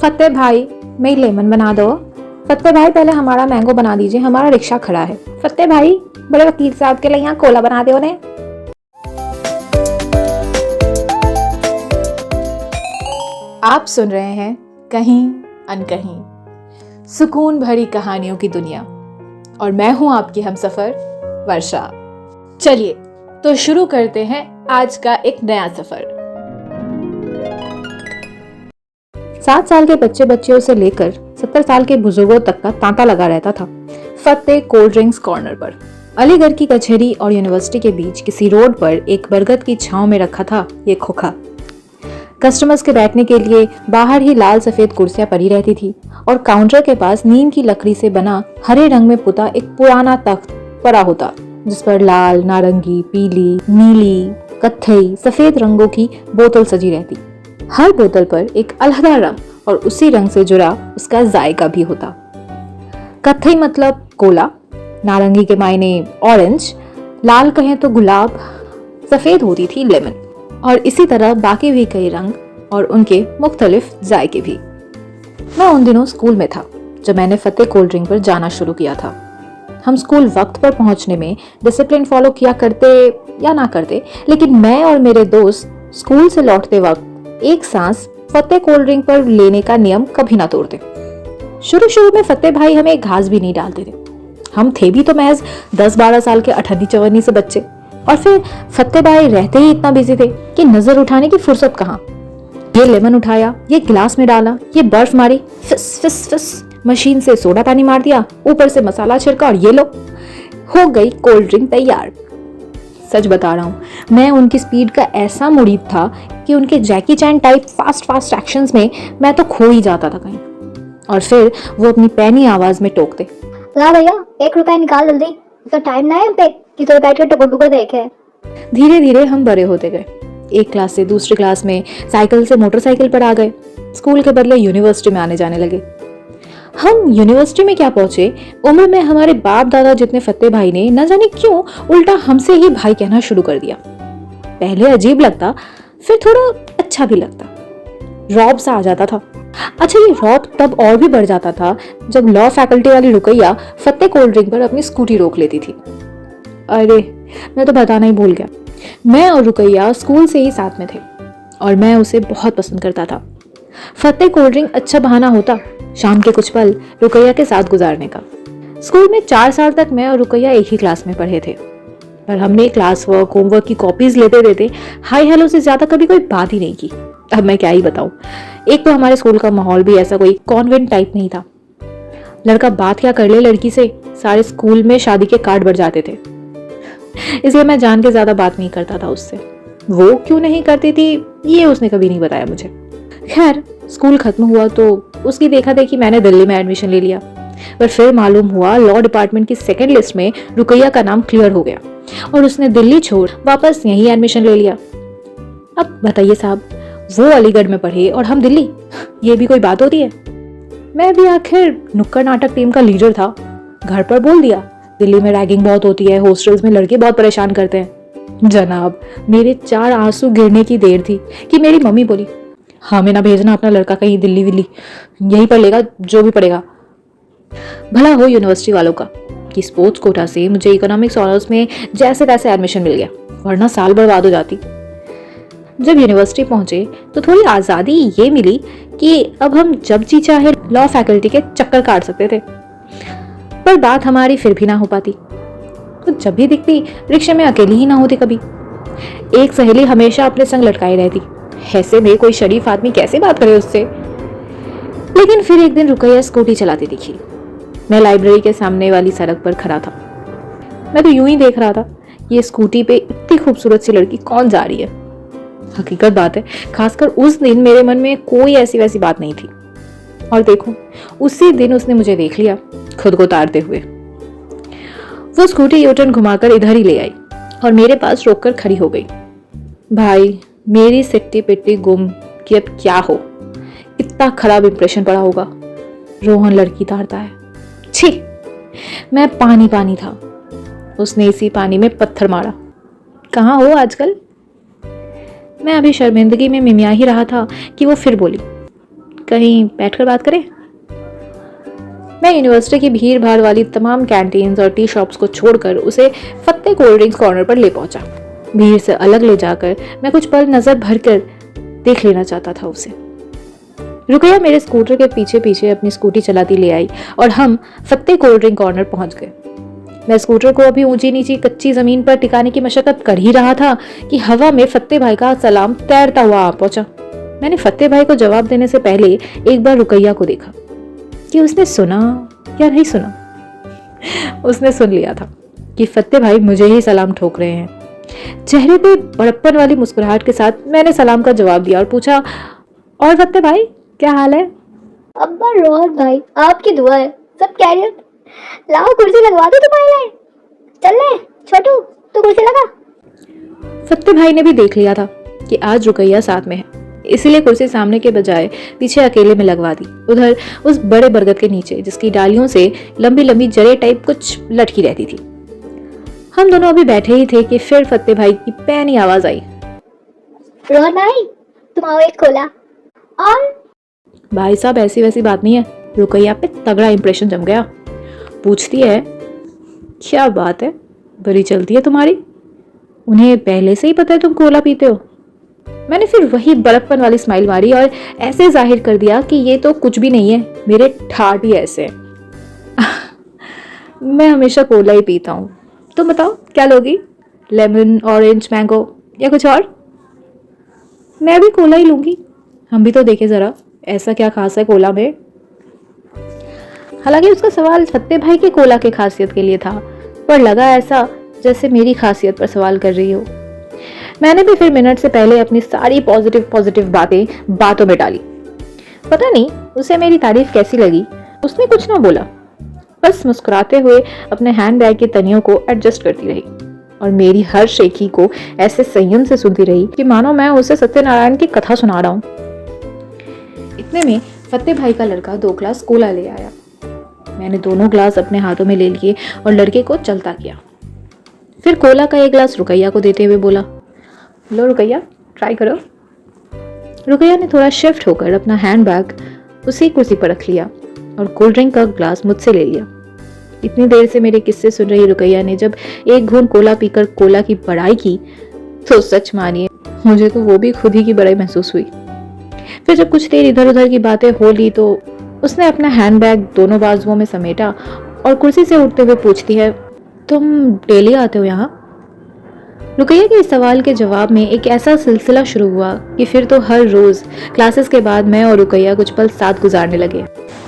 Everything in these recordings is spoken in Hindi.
फतेह भाई, मेरी लेमन बना दो। फतेह भाई, पहले हमारा मैंगो बना दीजिए, हमारा रिक्शा खड़ा है। फतेह भाई, बड़े वकील साहब के लिए यहाँ कोला बना दो ने। आप सुन रहे हैं कहीं अनकहीं, सुकून भरी कहानियों की दुनिया, और मैं हूं आपकी हमसफर वर्षा। चलिए तो शुरू करते हैं आज का एक नया सफर। 7 साल के बच्चे बच्चियों से लेकर 70 साल के बुजुर्गों तक का तांता लगा रहता था फतेह कोल्ड ड्रिंक्स कॉर्नर पर। अलीगढ़ की कचहरी और यूनिवर्सिटी के बीच किसी रोड पर एक बरगद की छांव में रखा था ये खोखा। कस्टमर्स के बैठने के लिए बाहर ही लाल सफेद कुर्सियां पड़ी रहती थी और काउंटर के पास नीम की लकड़ी से बना हरे रंग में पुता एक पुराना तख्त पड़ा होता, जिस पर लाल, नारंगी, पीली, नीली, कत्थई, सफेद रंगों की बोतल सजी रहती। हर बोतल पर एक अलहदा रंग और उसी रंग से जुड़ा उसका जायका भी होता। कत्थई मतलब कोला, नारंगी के मायने ऑरेंज, लाल कहें तो गुलाब, सफेद होती थी लेमन, और इसी तरह बाकी भी कई रंग और उनके मुख्तलिफ जायके भी। मैं उन दिनों स्कूल में था जब मैंने फतेह कोल्ड ड्रिंक पर जाना शुरू किया था। हम स्कूल वक्त पर पहुंचने में डिसिप्लिन फॉलो किया करते या ना करते, लेकिन मैं और मेरे दोस्त स्कूल से लौटते वक्त एक सांस फतेह कोल्ड ड्रिंक पर लेने का नियम कभी ना तोड़ते। शुरू में फतेह भाई हमें घास भी नहीं डालते थे। हम थे भी तो महज 10-12 साल के अठन्नी चवन्नी से बच्चे, और फिर फतेह भाई रहते ही इतना बिजी थे कि नजर उठाने की फुर्सत कहाँ। ये लेमन उठाया, ये गिलास में डाला, ये बर्फ मारी, फिस फिस फिस, मशीन से सोडा पानी मार दिया, ऊपर से मसाला छिड़का और ये लो, हो गई कोल्ड ड्रिंक तैयार। सच बता रहा हूँ, मैं उनकी स्पीड का ऐसा मुरीद था कि उनके जैकी चैन टाइप फास्ट एक्शंस में मैं तो खो ही जाता था कहीं। और फिर वो अपनी पैनी आवाज में टोकते, ला भैया 1 रुपया निकाल जल्दी, तो टाइम ना है हम पे कि तो बैठ के टुकड़ देखे। धीरे धीरे हम बड़े होते गए। एक क्लास से दूसरी क्लास में साइकिल से मोटरसाइकिल पर आ गए। स्कूल के बदले यूनिवर्सिटी में आने जाने लगे। हम यूनिवर्सिटी में क्या पहुंचे, उम्र में हमारे बाप दादा जितने फतेह भाई ने न जाने क्यों उल्टा हमसे ही भाई कहना शुरू कर दिया। पहले अजीब लगता, फिर थोड़ा अच्छा भी लगता, रौब सा आ जाता था। अच्छा, ये रौब तब और भी बढ़ जाता था जब लॉ फैकल्टी वाली रुकैया फतेह कोल्ड ड्रिंक पर अपनी स्कूटी रोक लेती थी। अरे, मैं तो बताना ही भूल गया, मैं और रुकैया स्कूल से ही साथ में थे और मैं उसे बहुत पसंद करता था। फतेह कोल्ड ड्रिंक अच्छा बहाना होता शाम के कुछ पल रुकैया के साथ गुजारने का। स्कूल में 4 साल तक मैं और रुकैया एक ही क्लास में पढ़े थे, पर हमने क्लास वर्क, होमवर्क की कॉपीज लेते देते हाई हेलो से ज्यादा कभी कोई बात ही नहीं की। अब मैं क्या ही बताऊं, एक तो हमारे स्कूल का माहौल भी ऐसा कोई कॉन्वेंट टाइप नहीं था। लड़का बात क्या कर ले लड़की से, सारे स्कूल में शादी के कार्ड बढ़ जाते थे, इसलिए मैं जान के ज्यादा बात नहीं करता था उससे। वो क्यों नहीं करती थी ये उसने कभी नहीं बताया मुझे। खैर, स्कूल खत्म हुआ तो उसकी देखा देखी मैंने दिल्ली में एडमिशन ले लिया, पर फिर मालूम हुआ लॉ डिपार्टमेंट की सेकंड लिस्ट में रुकैया का नाम क्लियर हो गया और उसने दिल्ली छोड़ वापस यहीं एडमिशन ले लिया। अब बताइए साहब, वो अलीगढ़ में पढ़े और हम दिल्ली, ये भी कोई बात होती है? मैं भी आखिर नुक्कड़ नाटक टीम का लीडर था, घर पर बोल दिया दिल्ली में रैगिंग बहुत होती है, हॉस्टल्स में लड़के बहुत परेशान करते हैं। जनाब, मेरे 4 आंसू गिरने की देर थी कि मेरी मम्मी बोली, हमें ना भेजना अपना लड़का कहीं दिल्ली विल्ली, यहीं पढ़ लेगा जो भी पढ़ेगा। भला हो यूनिवर्सिटी वालों का कि स्पोर्ट्स कोटा से मुझे इकोनॉमिक्स ऑनर्स में जैसे तैसे एडमिशन मिल गया, वरना साल बर्बाद हो जाती। जब यूनिवर्सिटी पहुंचे तो थोड़ी आज़ादी ये मिली कि अब हम जब जी चाहे लॉ फैकल्टी के चक्कर काट सकते थे, पर बात हमारी फिर भी ना हो पाती। तो जब भी दिखती रिक्शे में अकेली ही ना होती कभी। एक सहेली हमेशा अपने संग लटकाई रहती, ऐसे में कोई शरीफ आदमी कैसे बात करे उससे। लेकिन फिर एक दिन रुकैया स्कूटी चलाती दिखी। मैं लाइब्रेरी के सामने वाली सड़क पर खड़ा था। मैं तो यूं ही देख रहा था, ये स्कूटी पे इतनी खूबसूरत सी लड़की कौन जा रही है। हकीकत बात है, खासकर उस दिन मेरे मन में कोई ऐसी वैसी बात नहीं थी, और देखो उसी दिन उसने मुझे देख लिया खुद को तारते हुए। वो स्कूटी यूटर्न घुमाकर इधर ही ले आई और मेरे पास रोककर खड़ी हो गई। भाई, मेरी सिट्टी पिट्टी गुम कि अब क्या हो, इतना खराब इंप्रेशन पड़ा होगा। रोहन लड़की तारता है, छी। मैं पानी पानी था, उसने इसी पानी में पत्थर मारा। कहाँ हो आजकल? मैं अभी शर्मिंदगी में मिमिया ही रहा था कि वो फिर बोली, कहीं बैठकर बात करें? मैं यूनिवर्सिटी की भीड़ भाड़ वाली तमाम कैंटीन्स और टी शॉप्स को छोड़कर उसे फत्ते कोल्ड ड्रिंक्स कॉर्नर पर ले पहुंचा। भीड़ से अलग ले जाकर मैं कुछ पल नजर भरकर देख लेना चाहता था उसे। रुकैया मेरे स्कूटर के पीछे पीछे अपनी स्कूटी चलाती ले आई और हम फत्ते कोल्ड ड्रिंक कॉर्नर पहुंच गए। मैं स्कूटर को अभी ऊंची नीची कच्ची जमीन पर टिकाने की मशक्कत कर ही रहा था कि हवा में फत्ते भाई का सलाम तैरता हुआ आ पहुंचा। मैंने फत्ते भाई को जवाब देने से पहले एक बार रुकैया को देखा कि उसने सुना या नहीं सुना। उसने सुन लिया था कि फत्ते भाई मुझे ही सलाम ठोक रहे हैं। चेहरे पे बड़प्पन वाली मुस्कुराहट के साथ मैंने सलाम का जवाब दिया और पूछा, और फत्ते भाई क्या हाल है? अब्बा रोहन भाई, आपकी दुआ है, सब खैरियत। लाओ कुर्सी लगवा दो तुम्हारे लिए। चल ले छोटू, तू कुर्सी लगा। फत्ते भाई ने भी देख लिया था कि आज रुकैया साथ में है, इसीलिए कुर्सी सामने के बजाय पीछे अकेले में लगवा दी, उधर उस बड़े बरगद के नीचे जिसकी डालियों से लंबी लंबी जड़ें टाइप कुछ लटकी रहती थी। हम दोनों अभी बैठे ही थे कि फिर फत्ते भाई की पैनी आवाज आई, रोहन भाई तुम आओ एक कोला। और भाई साहब ऐसी वैसी बात नहीं है, रुकैया पे तगड़ा इंप्रेशन जम गया। पूछती है, क्या बात है, बड़ी चलती है तुम्हारी, उन्हें पहले से ही पता है तुम कोला पीते हो? मैंने फिर वही बड़प्पन वाली स्माइल मारी और ऐसे जाहिर कर दिया कि ये तो कुछ भी नहीं है, मेरे ठाठ ही ऐसे हैं। मैं हमेशा कोला ही पीता हूँ, तुम बताओ क्या लोगी, लेमन, ऑरेंज, मैंगो या कुछ और? मैं भी कोला ही लूंगी, हम भी तो देखे जरा ऐसा क्या खास है कोला में। हालांकि उसका सवाल फत्ते भाई के कोला के खासियत के लिए था, पर लगा ऐसा जैसे मेरी खासियत पर सवाल कर रही हो। मैंने भी फिर मिनट से पहले अपनी सारी पॉजिटिव बातें बातों में डाली। पता नहीं उसे मेरी तारीफ कैसी लगी, उसने कुछ ना बोला, बस मुस्कुराते हुए अपने हैंडबैग की तनियों को एडजस्ट करती रही और मेरी हर शेखी को ऐसे संयम से सुनती रही कि मानो मैं उसे सत्यनारायण की कथा सुना रहा हूँ। इतने में फत्ते भाई का लड़का 2 ग्लास कोला ले आया। मैंने दोनों ग्लास अपने हाथों में ले लिए और लड़के को चलता किया। फिर कोला का 1 ग्लास रुकैया को देते हुए बोला, लो रुकैया ट्राई करो। रुकैया ने थोड़ा शिफ्ट होकर अपना हैंडबैग उसी कुर्सी पर रख लिया और कोल्ड ड्रिंक का ग्लास मुझसे ले लिया। इतनी देर से मेरे किस्से सुन रही रुकैया ने जब एक घूंट कोला पीकर कोला की बड़ाई की तो सच मानिए मुझे तो वो भी खुद ही की बड़ाई महसूस हुई। फिर जब कुछ देर इधर उधर की बातें हो ली तो उसने अपना हैंडबैग दोनों बाजुओं में समेटा और कुर्सी से उठते हुए पूछती है, तुम डेली आते हो यहाँ? रुकैया के इस सवाल के जवाब में एक ऐसा सिलसिला शुरू हुआ कि फिर तो हर रोज क्लासेस के बाद मैं और रुकैया कुछ पल साथ गुजारने लगे।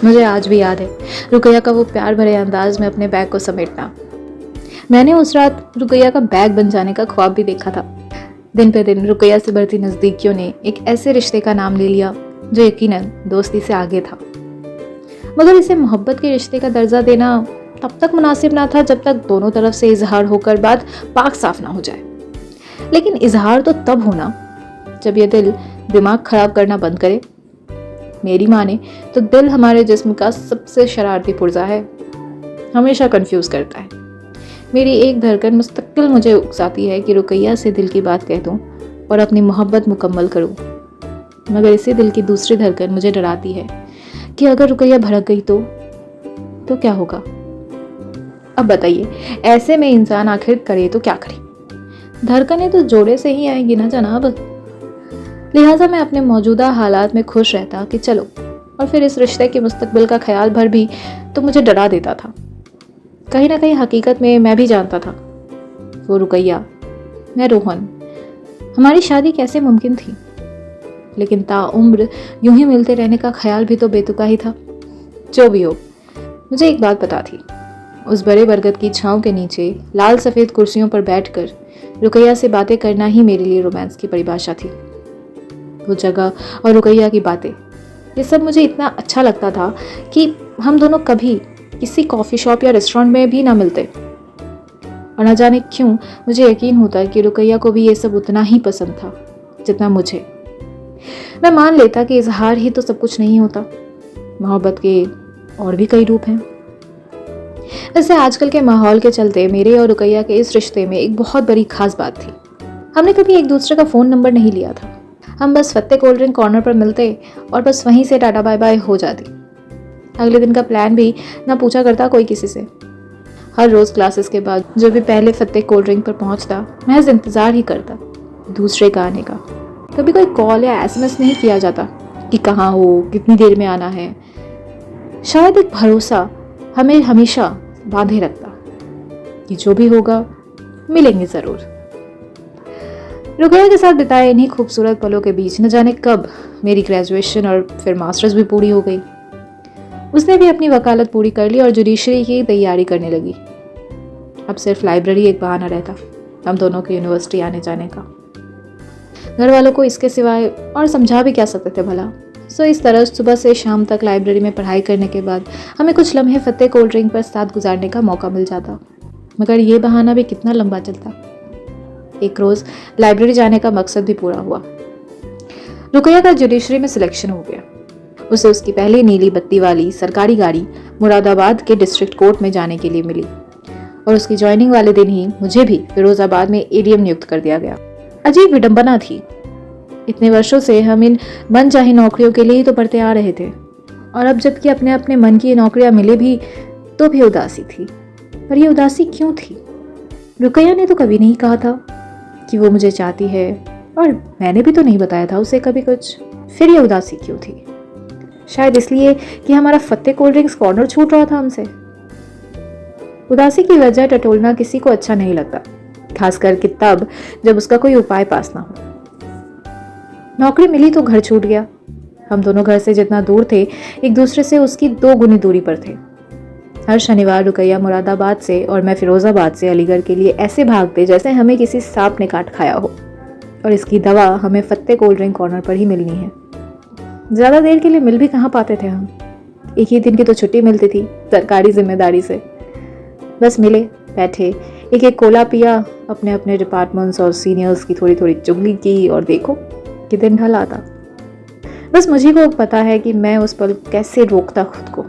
मुझे आज भी याद है रुकैया का वो प्यार भरे अंदाज में अपने बैग को समेटना। मैंने उस रात रुकैया का बैग बन जाने का ख्वाब भी देखा था। दिन पे दिन रुकैया से बढ़ती नजदीकियों ने एक ऐसे रिश्ते का नाम ले लिया जो यकीनन दोस्ती से आगे था, मगर इसे मोहब्बत के रिश्ते का दर्जा देना तब तक मुनासिब ना था जब तक दोनों तरफ से इजहार होकर बात पाक साफ ना हो जाए। लेकिन इजहार तो तब होना जब ये दिल दिमाग खराब करना बंद करे। मेरी माने तो दिल हमारे जिस्म का सबसे शरारती पुर्जा है, हमेशा कंफ्यूज करता है। मेरी एक धड़कन मुस्तकिल मुझे उकसाती है कि रुकैया से दिल की बात कह दूं और अपनी मोहब्बत मुकम्मल करूं, मगर इसी दिल की दूसरी धड़कन मुझे डराती है कि अगर रुकैया भड़क गई तो क्या होगा। अब बताइए ऐसे में इंसान आखिर करे तो क्या करे? धड़कनें तो जोड़े से ही आएंगी ना जनाब। लिहाजा मैं अपने मौजूदा हालात में खुश रहता कि चलो, और फिर इस रिश्ते के मुस्तकबिल का ख्याल भर भी तो मुझे डरा देता था। कहीं ना कहीं हकीकत में मैं भी जानता था, वो रुकैया, मैं रोहन, हमारी शादी कैसे मुमकिन थी। लेकिन ताउम्र यूं ही मिलते रहने का ख्याल भी तो बेतुका ही था। जो भी हो, मुझे एक बात पता थी, उस बड़े बरगद की छांव के नीचे लाल सफ़ेद कुर्सियों पर बैठकर रुकैया से बातें करना ही मेरे लिए रोमांस की परिभाषा थी। वो जगह और रुकैया की बातें, ये सब मुझे इतना अच्छा लगता था कि हम दोनों कभी किसी कॉफ़ी शॉप या रेस्टोरेंट में भी ना मिलते। और न जाने क्यों मुझे यकीन होता कि रुकैया को भी ये सब उतना ही पसंद था जितना मुझे। मैं मान लेता कि इजहार ही तो सब कुछ नहीं होता, मोहब्बत के और भी कई रूप हैं। वैसे आजकल के माहौल के चलते मेरे और रुकैया के इस रिश्ते में एक बहुत बड़ी खास बात थी, हमने कभी एक दूसरे का फ़ोन नंबर नहीं लिया था। हम बस फत्ते कोल्ड ड्रिंक कॉर्नर पर मिलते और बस वहीं से टाटा बाय बाय हो जाती। अगले दिन का प्लान भी ना पूछा करता कोई किसी से। हर रोज़ क्लासेस के बाद जो भी पहले फत्ते कोल्ड ड्रिंक पर पहुंचता, महज इंतज़ार ही करता दूसरे का आने का। कभी कोई कॉल या एसएमएस नहीं किया जाता कि कहाँ हो, कितनी देर में आना है। शायद एक भरोसा हमें हमेशा बांधे रखता कि जो भी होगा मिलेंगे ज़रूर। रुकैया के साथ बिताए इन्हीं खूबसूरत पलों के बीच न जाने कब मेरी ग्रेजुएशन और फिर मास्टर्स भी पूरी हो गई। उसने भी अपनी वकालत पूरी कर ली और जुडिशरी की तैयारी करने लगी। अब सिर्फ लाइब्रेरी एक बहाना रहता हम दोनों के यूनिवर्सिटी आने जाने का। घर वालों को इसके सिवाय और समझा भी क्या सकते थे भला। सो इस तरह सुबह से शाम तक लाइब्रेरी में पढ़ाई करने के बाद हमें कुछ लम्हे फत्ते कोल्ड ड्रिंक पर साथ गुजारने का मौका मिल जाता। मगर ये बहाना भी कितना लंबा चलता। एक रोज़ लाइब्रेरी जाने का मकसद भी पूरा हुआ। रुकैया का जुडिशरी में सिलेक्शन हो गया। उसे उसकी पहली नीली बत्ती वाली सरकारी गाड़ी मुरादाबाद के डिस्ट्रिक्ट कोर्ट में जाने के लिए मिली और उसकी ज्वाइनिंग वाले दिन ही मुझे भी फिरोजाबाद में एडीएम नियुक्त कर दिया गया। अजीब विडंबना थी। इतने वर्षों से हम इन मनचाही नौकरियों के लिए ही तो पढ़ते आ रहे थे और अब जबकि अपने अपने मन की नौकरियां मिले भी तो भी उदासी थी। पर यह उदासी क्यों थी? रुकैया ने तो कभी नहीं कहा था कि वो मुझे चाहती है और मैंने भी तो नहीं बताया था उसे कभी कुछ। फिर ये उदासी क्यों थी? शायद इसलिए कि हमारा फत्ते कोल्ड ड्रिंक्स कॉर्नर छूट रहा था हमसे। उदासी की वजह टटोलना किसी को अच्छा नहीं लगता, खासकर कि तब जब उसका कोई उपाय पास ना हो। नौकरी मिली तो घर छूट गया। हम दोनों घर से जितना दूर थे एक दूसरे से उसकी 2 गुनी दूरी पर थे। हर शनिवार रुकैया मुरादाबाद से और मैं फिरोजाबाद से अलीगढ़ के लिए ऐसे भागते जैसे हमें किसी सांप ने काट खाया हो और इसकी दवा हमें फत्ते कोल्ड ड्रिंक कॉर्नर पर ही मिलनी है। ज़्यादा देर के लिए मिल भी कहाँ पाते थे हम। एक ही दिन की तो छुट्टी मिलती थी सरकारी जिम्मेदारी से। बस मिले, बैठे, एक एक कोला पिया, अपने अपने डिपार्टमेंट्स और सीनियर्स की थोड़ी थोड़ी चुगली की और देखो कि दिन ढल आता। बस मुझे को पता है कि मैं उस पल कैसे रोकता खुद को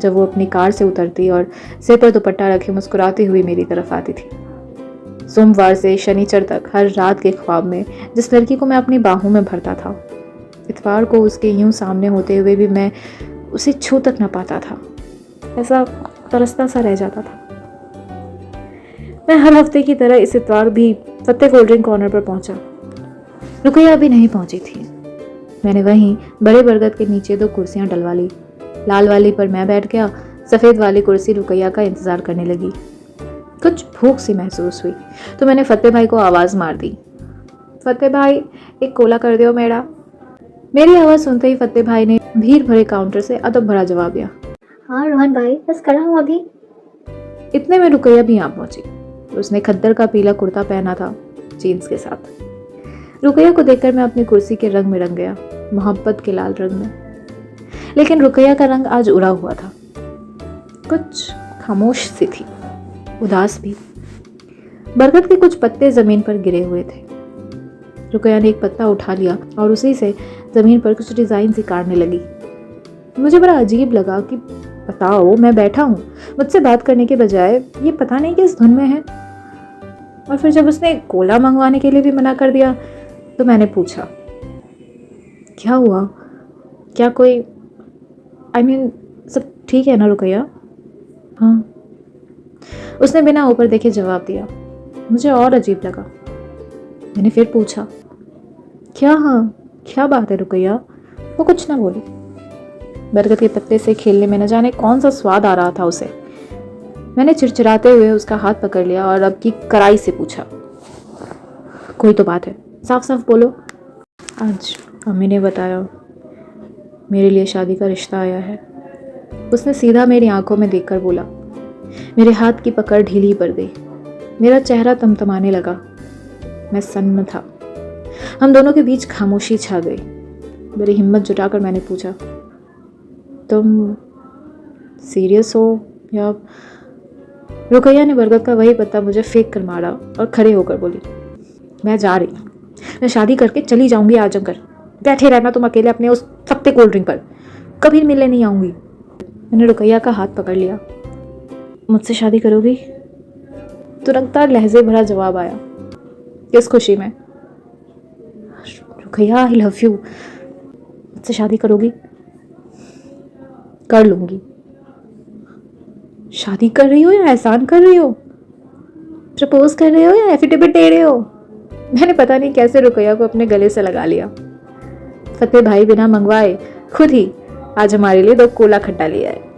जब वो अपनी कार से उतरती और सिर पर दुपट्टा रखे मुस्कुराती हुई मेरी तरफ आती थी। सोमवार से शनिचर तक हर रात के ख्वाब में जिस लड़की को मैं अपनी बाहों में भरता था, इतवार को उसके यूं सामने होते हुए भी मैं उसे छू तक न पाता था। ऐसा तरसता सा रह जाता था। मैं हर हफ्ते की तरह इस इतवार भी फत्ते कोल्ड ड्रिंक कॉर्नर पर पहुंचा। रुकैया अभी नहीं पहुंची थी। मैंने वहीं बड़े बरगद के नीचे 2 कुर्सियां डलवा ली। लाल वाली पर मैं बैठ गया, सफ़ेद वाली कुर्सी रुकैया का इंतज़ार करने लगी। कुछ भूख सी महसूस हुई तो मैंने फत्ते भाई को आवाज़ मार दी, फत्ते भाई एक कोला कर दो मेरा। मेरी आवाज़ सुनते ही फत्ते भाई ने भीड़ भरे काउंटर से अदब भरा जवाब दिया, हाँ रोहन भाई बस खड़ा हूँ अभी। इतने में रुकैया भी यहाँ पहुंची। उसने खद्दर का पीला कुर्ता पहना था जीन्स के साथ। रुकैया को देखकर मैं अपनी कुर्सी के रंग में रंग गया, मोहब्बत के लाल रंग में। लेकिन रुकैया का रंग आज उड़ा हुआ था, कुछ खामोश सी थी, उदास भी। बरगद के कुछ पत्ते जमीन पर गिरे हुए थे। रुकैया ने एक पत्ता उठा लिया और उसी से जमीन पर कुछ डिजाइन सी काटने लगी। मुझे बड़ा अजीब लगा कि बताओ मैं बैठा हूँ, मुझसे बात करने के बजाय ये पता नहीं किस धुन में है। और फिर जब उसने कोला मंगवाने के लिए भी मना कर दिया तो मैंने पूछा, क्या हुआ? क्या कोई सब ठीक है ना रुकैया? हाँ, उसने बिना ऊपर देखे जवाब दिया। मुझे और अजीब लगा। मैंने फिर पूछा, क्या? हाँ, क्या बात है रुकैया? वो कुछ ना बोली। बरगद के पत्ते से खेलने में न जाने कौन सा स्वाद आ रहा था उसे। मैंने चिड़चिड़ाते हुए उसका हाथ पकड़ लिया और अब की कड़ाई से पूछा, कोई तो बात है, साफ साफ बोलो। आज अम्मी ने बताया मेरे लिए शादी का रिश्ता आया है। उसने सीधा मेरी आंखों में देखकर बोला। मेरे हाथ की पकड़ ढीली पड़ गई। मेरा चेहरा तमतमाने लगा। मैं सन्न था। हम दोनों के बीच खामोशी छा गई। मेरी हिम्मत जुटाकर मैंने पूछा, तुम सीरियस हो या? रुकैया ने बरगद का वही पत्ता मुझे फेंक कर मारा और खड़े होकर बोली, मैं जा रही हूँ, मैं शादी करके चली जाऊंगी आजमगढ़। बैठे रहना तुम अकेले अपने उस फत्ते कोल्ड ड्रिंक पर, कभी मिलने नहीं आऊंगी। मैंने रुकैया का हाथ पकड़ लिया। मुझसे शादी करोगी? तुरंत लहजे भरा जवाब आया, किस खुशी में? रुकैया आई लव यू, मुझसे शादी करोगी? कर लूंगी। शादी कर रही हो या एहसान कर रही हो? प्रपोज कर रहे हो या एफिडेविट दे रहे हो? मैंने पता नहीं कैसे रुकैया को अपने गले से लगा लिया। फतेह भाई बिना मंगवाए खुद ही आज हमारे लिए 2 कोला खट्टा लिया है।